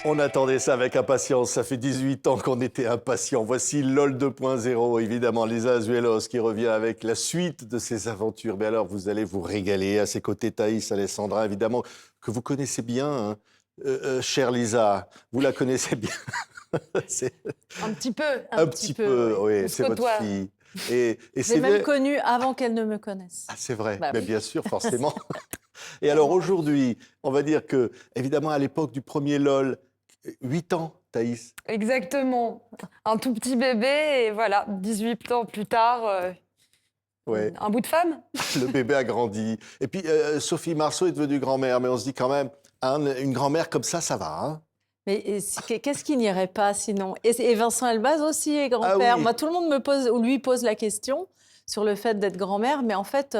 On attendait ça avec impatience. Ça fait 18 ans qu'on était impatients. Voici LOL 2.0, évidemment, Lisa Azuelos qui revient avec la suite de ses aventures. Mais alors, vous allez vous régaler. À ses côtés, Thaïs Alessandra, évidemment, que vous connaissez bien, hein. Chère Lisa, vous la connaissez bien. C'est Un petit peu. un petit peu, oui, On se c'est votre côtoie. fille. Et Je c'est l'ai même vrai. connue avant qu'elle ne me connaisse. Ah, c'est vrai, Bah mais oui. bien sûr, forcément. Et alors aujourd'hui, on va dire que, évidemment, à l'époque du premier LOL, 8 ans, Thaïs. Exactement. Un tout petit bébé et voilà, 18 ans plus tard, Ouais. un bout de femme. Le bébé a grandi. Et puis, Sophie Marceau est devenue grand-mère, mais on se dit quand même, hein, une grand-mère comme ça va. Hein. Mais qu'est-ce qui n'irait pas sinon? Et Vincent Elbaz aussi est grand-père. Ah oui. Moi, tout le monde me pose ou lui pose la question sur le fait d'être grand-mère, mais en fait,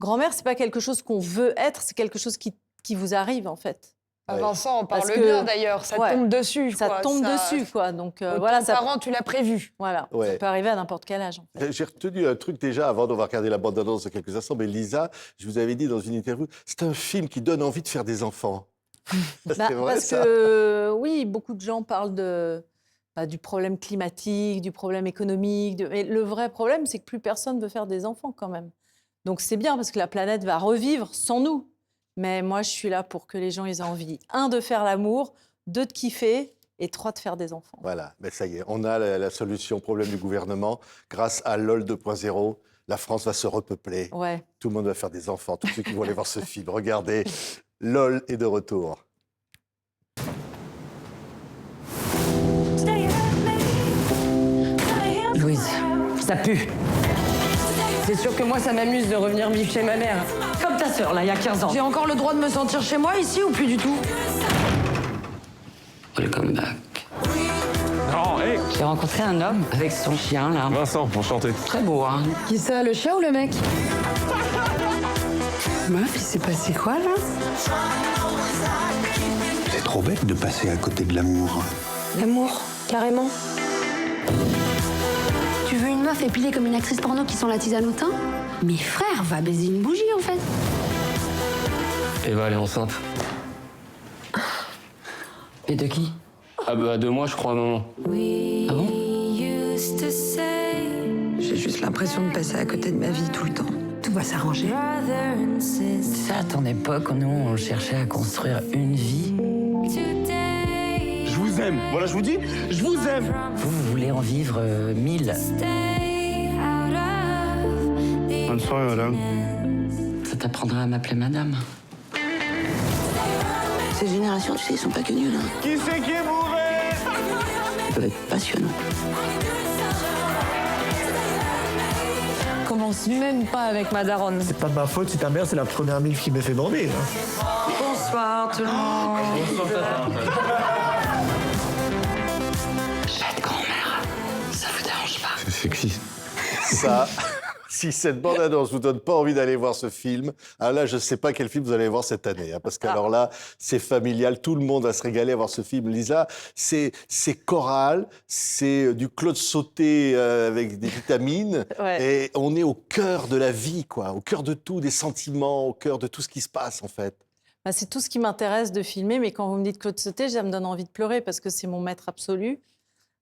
grand-mère, c'est pas quelque chose qu'on veut être, c'est quelque chose qui vous arrive en fait. Ouais. Vincent en parle Parce que- bien d'ailleurs, ça ouais, tombe dessus. Ça quoi. tombe dessus, quoi. Donc Autant voilà, de ça, parents, tu l'as prévu. voilà, Ouais. ça peut arriver à n'importe quel âge. En fait. J'ai retenu un truc déjà avant de regarder la bande-annonce de quelques instants, mais Lisa, je vous avais dit dans une interview, c'est un film qui donne envie de faire des enfants. Bah, C'est vrai, parce ça? que oui, beaucoup de gens parlent du problème climatique, du problème économique. Mais le vrai problème, c'est que plus personne veut faire des enfants quand même. Donc c'est bien parce que la planète va revivre sans nous. Mais moi, je suis là pour que les gens aient envie, 1, de faire l'amour, 2, de kiffer, et 3, de faire des enfants. Voilà, mais ça y est, on a la solution au problème du gouvernement. Grâce à LOL 2.0, la France va se repeupler. Ouais. Tout le monde va faire des enfants, tous ceux qui vont aller voir ce film. Regardez, LOL est de retour. Louise, ça pue. C'est sûr que moi, ça m'amuse de revenir vivre chez ma mère. Comme ta sœur, là, il y a 15 ans. J'ai encore le droit de me sentir chez moi ici ou plus du tout? Welcome back. Oh, hey, J'ai rencontré un homme avec son chien, là. Vincent, enchanté. Très beau, hein. Qui ça, le chien ou le mec? Meuf, il s'est passé quoi, là? C'est trop bête de passer à côté de l'amour. L'amour, carrément. Tu veux une meuf épilée comme une actrice porno qui sent la tisane au thym? Mais frère, va baiser une bougie en fait. Eva, elle est enceinte. Et de qui? Ah bah, 2 mois, je crois, maman. Ah bon? J'ai juste l'impression de passer à côté de ma vie tout le temps. Tout va s'arranger. Ça, à ton époque, nous, on cherchait à construire une vie. Je vous aime. Voilà, je vous dis, je vous aime. Vous voulez en vivre 1000. Bonne soirée, madame. Ça t'apprendra à m'appeler madame. Ces générations, tu sais, ils sont pas que nuls. Hein. Qui c'est qui est bourré? Ça va être passionnant. Commence même pas avec ma daronne. C'est pas de ma faute si ta mère, c'est la première milf qui me fait bander. Bonsoir tout le monde. Je vais être grand-mère. Ça vous dérange pas? C'est sexy. Ça, si cette bande-annonce vous donne pas envie d'aller voir ce film, alors là, je ne sais pas quel film vous allez voir cette année. Hein, parce qu'alors là, c'est familial, tout le monde va se régaler à voir ce film. Lisa, c'est choral, c'est du Claude Sauté avec des vitamines. Ouais. Et on est au cœur de la vie, quoi, au cœur de tout, des sentiments, au cœur de tout ce qui se passe, en fait. Bah, c'est tout ce qui m'intéresse de filmer, mais quand vous me dites Claude Sauté, ça me donne envie de pleurer parce que c'est mon maître absolu.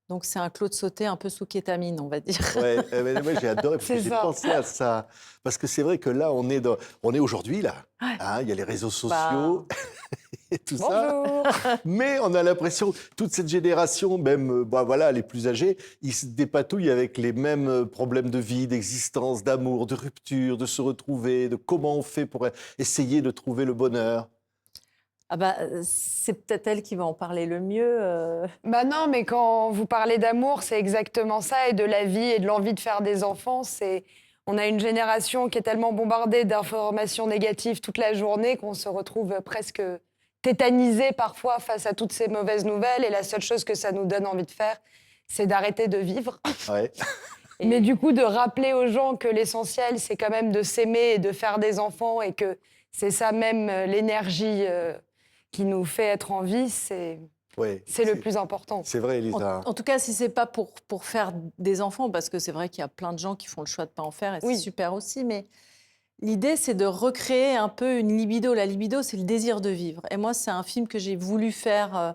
Donc c'est un Claude Sauté un peu sous kétamine, on va dire. Ouais, mais moi j'ai adoré parce que C'est j'ai ça. pensé à ça. Parce que c'est vrai que là, on est aujourd'hui, là. Hein, il y a les réseaux sociaux et tout ça. Bonjour. Mais on a l'impression que toute cette génération, même voilà, les plus âgés, ils se dépatouillent avec les mêmes problèmes de vie, d'existence, d'amour, de rupture, de se retrouver, de comment on fait pour essayer de trouver le bonheur. Ah bah, c'est peut-être elle qui va en parler le mieux. Bah non, mais quand vous parlez d'amour, c'est exactement ça, et de la vie et de l'envie de faire des enfants. On a une génération qui est tellement bombardée d'informations négatives toute la journée qu'on se retrouve presque tétanisé parfois face à toutes ces mauvaises nouvelles. Et la seule chose que ça nous donne envie de faire, c'est d'arrêter de vivre. Ouais. Mais du coup, de rappeler aux gens que l'essentiel, c'est quand même de s'aimer et de faire des enfants, et que c'est ça même l'énergie qui nous fait être en vie, c'est Ouais, le plus important. C'est vrai, Elisa. En tout cas, si c'est pas pour faire des enfants, parce que c'est vrai qu'il y a plein de gens qui font le choix de pas en faire, et Oui. c'est super aussi, mais l'idée, c'est de recréer un peu une libido. La libido, c'est le désir de vivre. Et moi, c'est un film que j'ai voulu faire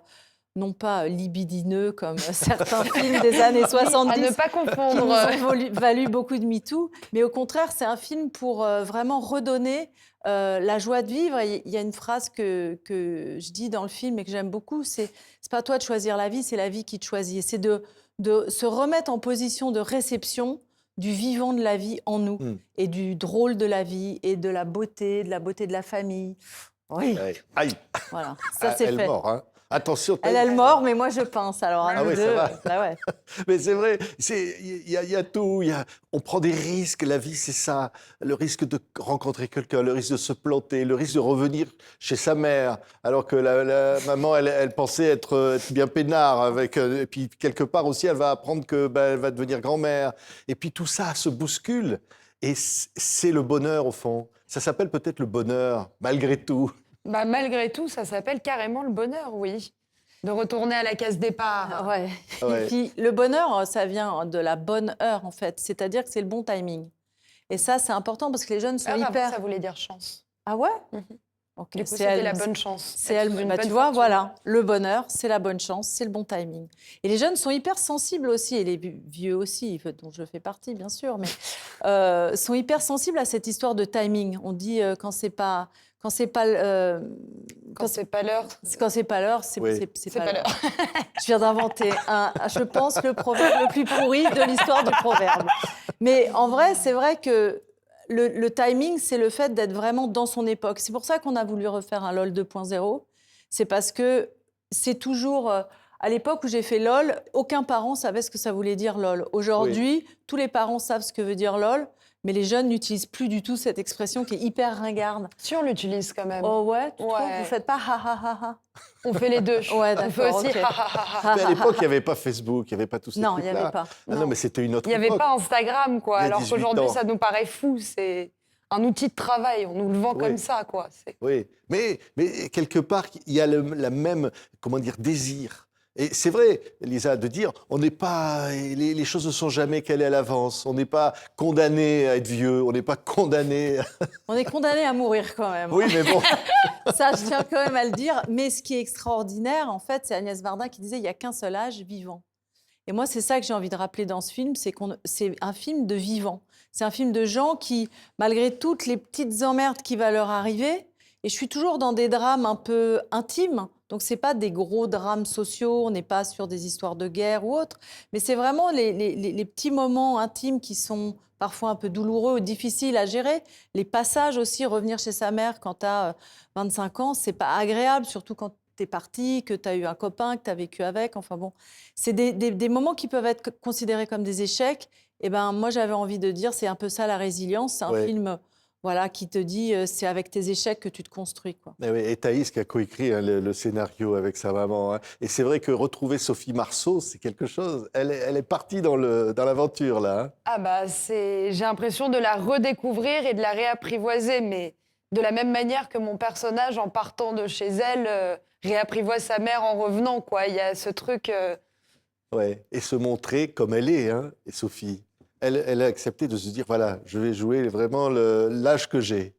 non pas libidineux comme certains films des années 70. À ne pas Qui nous confondre. ont valu beaucoup de MeToo, mais au contraire, c'est un film pour vraiment redonner la joie de vivre. Et il y a une phrase que je dis dans le film et que j'aime beaucoup, c'est pas toi de choisir la vie, c'est la vie qui te choisit. Et c'est de se remettre en position de réception du vivant de la vie en nous et du drôle de la vie et de la beauté de la famille. Oui, Ouais. Aïe, voilà, ça c'est elle fait. mort, hein. Attention, Elle a le mort, mais moi je pince. Alors à Ah nous oui, ça deux, va. bah ouais. mais c'est vrai, il y a tout. On prend des risques. La vie, c'est ça. Le risque de rencontrer quelqu'un, le risque de se planter, le risque de revenir chez sa mère, alors que la maman, elle pensait être bien peinard. Et puis, quelque part aussi, elle va apprendre que elle va devenir grand-mère. Et puis, tout ça se bouscule. Et c'est le bonheur, au fond. Ça s'appelle peut-être le bonheur, malgré tout. Bah, malgré tout, ça s'appelle carrément le bonheur, oui. De retourner à la case départ. Ouais. Ouais. Et puis le bonheur, ça vient de la bonne heure en fait, c'est-à-dire que c'est le bon timing. Et ça, c'est important parce que les jeunes sont Avant, hyper. ça voulait dire chance. Ah ouais. Mhm. Ok. Du coup, C'est c'était elle- la bonne chance. C'est Être elle. sous une Bah, bonne tu vois, fortune. voilà, le bonheur, c'est la bonne chance, c'est le bon timing. Et les jeunes sont hyper sensibles aussi, et les vieux aussi, dont je fais partie bien sûr, mais sont hyper sensibles à cette histoire de timing. On dit quand c'est pas Quand c'est pas l'heure, quand c'est pas l'heure, c'est Oui. c'est c'est pas l'heure. Je viens d'inventer je pense, le proverbe le plus pourri de l'histoire du proverbe. Mais en vrai, c'est vrai que le timing, c'est le fait d'être vraiment dans son époque. C'est pour ça qu'on a voulu refaire un LOL 2.0. C'est parce que c'est toujours... à l'époque où j'ai fait LOL, aucun parent savait ce que ça voulait dire LOL. Aujourd'hui, tous les parents savent ce que veut dire LOL, mais les jeunes n'utilisent plus du tout cette expression qui est hyper ringarde. Si on l'utilise quand même. Oh ouais, tu trouves Ouais. Vous faites pas ha ha ha ha. On fait les deux. Ouais, On fait d'accord, aussi ok. ha ha ha ha. Mais à l'époque, il n'y avait pas Facebook, il n'y avait pas tous ces Non, il trucs-là. n'y avait pas. Ah non, mais c'était une autre Il n'y avait époque. pas Instagram, quoi. Il y a Alors 18 qu'aujourd'hui, ans. ça nous paraît fou. C'est un outil de travail. On nous le vend Oui. comme ça, quoi. Oui, mais quelque part, il y a la même, comment dire, désir. Et c'est vrai, Lisa, de dire, on n'est pas, les choses ne sont jamais calées à l'avance. On n'est pas condamné à être vieux, on n'est pas condamné. On est condamné à mourir quand même. Oui, mais bon. Ça, je tiens quand même à le dire. Mais ce qui est extraordinaire, en fait, c'est Agnès Varda qui disait il n'y a qu'un seul âge, vivant. Et moi, c'est ça que j'ai envie de rappeler dans ce film, c'est un film de vivants. C'est un film de gens qui, malgré toutes les petites emmerdes qui vont leur arriver, et je suis toujours dans des drames un peu intimes, donc ce n'est pas des gros drames sociaux, on n'est pas sur des histoires de guerre ou autre, mais c'est vraiment les petits moments intimes qui sont parfois un peu douloureux ou difficiles à gérer. Les passages aussi, revenir chez sa mère quand tu as 25 ans, c'est pas agréable, surtout quand tu es parti, que tu as eu un copain, que tu as vécu avec. Enfin bon, c'est des moments qui peuvent être considérés comme des échecs. Et ben moi, j'avais envie de dire, c'est un peu ça la résilience. C'est un Ouais. film voilà, qui te dit, c'est avec tes échecs que tu te construis, quoi. Eh oui, et Thaïs qui a coécrit le scénario avec sa maman. Hein. Et c'est vrai que retrouver Sophie Marceau, c'est quelque chose. Elle est partie dans l'aventure, là. Hein. Ah bah, j'ai l'impression de la redécouvrir et de la réapprivoiser, mais de la même manière que mon personnage, en partant de chez elle, réapprivoise sa mère en revenant, quoi. Il y a ce truc... Ouais. Et se montrer comme elle est, hein, et Sophie. Elle a accepté de se dire, voilà, je vais jouer vraiment l'âge que j'ai.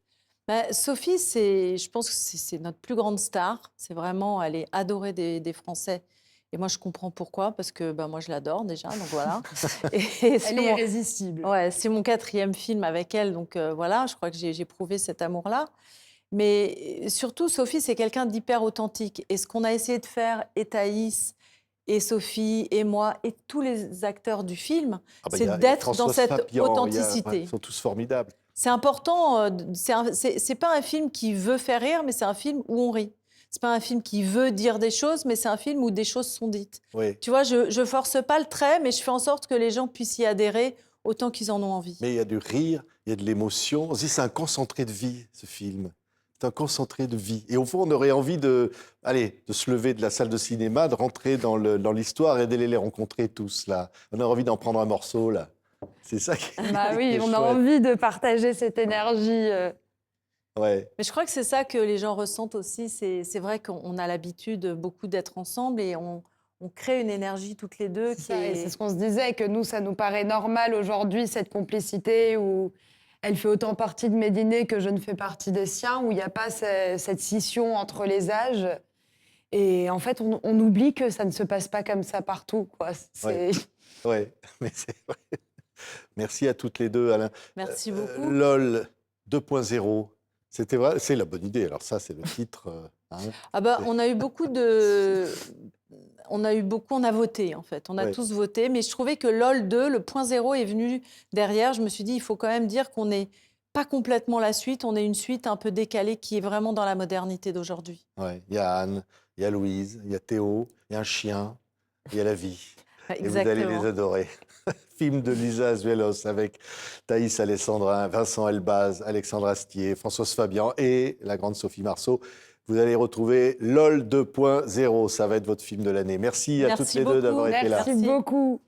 Sophie, je pense que c'est notre plus grande star. C'est vraiment, elle est adorée des Français. Et moi, je comprends pourquoi, parce que moi, je l'adore déjà, donc voilà. Et c'est Elle est irrésistible. Ouais, c'est mon 4e film avec elle, donc voilà, je crois que j'ai prouvé cet amour-là. Mais surtout, Sophie, c'est quelqu'un d'hyper authentique. Et ce qu'on a essayé de faire, et Thaïs, et Sophie, et moi, et tous les acteurs du film, Ah bah, il y c'est a d'être dans Françoise cette Papian, authenticité. Ils sont tous formidables. C'est important, c'est pas un film qui veut faire rire, mais c'est un film où on rit. C'est pas un film qui veut dire des choses, mais c'est un film où des choses sont dites. Oui. Tu vois, je force pas le trait, mais je fais en sorte que les gens puissent y adhérer autant qu'ils en ont envie. Mais il y a du rire, il y a de l'émotion. On se dit, c'est un concentré de vie, ce film. C'est un concentré de vie. Et au fond, on aurait envie de se lever de la salle de cinéma, de rentrer dans l'histoire et d'aller les rencontrer tous, là. On a envie d'en prendre un morceau, là. C'est ça qui Bah oui, qui est on a chouette. envie de partager cette énergie. Ouais. Mais je crois que c'est ça que les gens ressentent aussi. C'est vrai qu'on a l'habitude beaucoup d'être ensemble et on crée une énergie toutes les deux. C'est ce qu'on se disait, que nous, ça nous paraît normal aujourd'hui, cette complicité où elle fait autant partie de mes dîners que je ne fais partie des siens, où il n'y a pas cette scission entre les âges. Et en fait, on oublie que ça ne se passe pas comme ça partout, quoi. Ouais, mais c'est vrai. Merci à toutes les deux, Alain. Merci beaucoup. LOL 2.0, c'était vrai, c'est la bonne idée. Alors ça, c'est le titre. Hein. Ah bah, on a eu beaucoup on a voté en fait, on a Ouais. tous voté, mais je trouvais que LOL 2, le point zéro est venu derrière. Je me suis dit, il faut quand même dire qu'on n'est pas complètement la suite, on est une suite un peu décalée qui est vraiment dans la modernité d'aujourd'hui. Ouais. Il y a Anne, il y a Louise, il y a Théo, il y a un chien, il y a la vie. Et vous allez les adorer. Film de Lisa Azuelos avec Thaïs Alessandrin, Vincent Elbaz, Alexandre Astier, Françoise Fabian et la grande Sophie Marceau. Vous allez retrouver LOL 2.0. Ça va être votre film de l'année. Merci à toutes les deux d'avoir été là. Merci beaucoup.